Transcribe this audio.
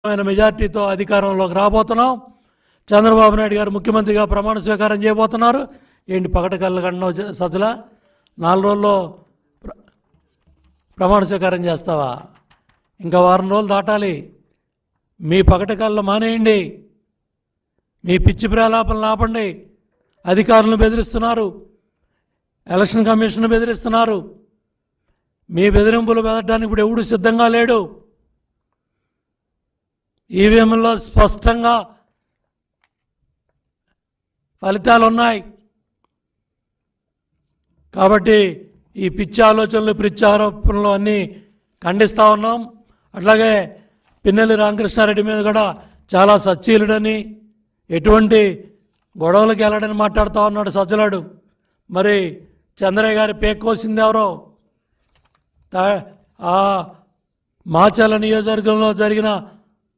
మెజార్టీతో అధికారంలోకి రాబోతున్నాం. చంద్రబాబు నాయుడు గారు ముఖ్యమంత్రిగా ప్రమాణ స్వీకారం చేయబోతున్నారు. ఏంటి పకట కళ్ళు కన్నావు సజ్జల? 4 రోజుల్లో ప్రమాణ స్వీకారం చేస్తావా? ఇంకా వారం రోజులు దాటాలి. మీ పకట కళ్ళు మానేయండి, మీ పిచ్చి ప్రలాపనలు ఆపండి. అధికారులను బెదిరిస్తున్నారు, ఎలక్షన్ కమిషన్ బెదిరిస్తున్నారు. మీ బెదిరింపులు బెదరడానికి ఇప్పుడు ఎవడు సిద్ధంగా లేడు. ఈవీఎంలో స్పష్టంగా ఫలితాలు ఉన్నాయి. కాబట్టి ఈ పిచ్చి ఆలోచనలు, పిచ్చి ఆరోపణలు అన్నీ ఖండిస్తూ ఉన్నాం. అట్లాగే పిన్నెల్లి రామకృష్ణారెడ్డి మీద కూడా చాలా సచ్చీలుడని, ఎటువంటి గొడవలకు వెళ్ళడని మాట్లాడుతూ ఉన్నాడు సజ్జలాడు. మరి చంద్రయ్య గారి పేక్ కోసింది ఎవరో? ఆ మాచర్ల నియోజకవర్గంలో జరిగిన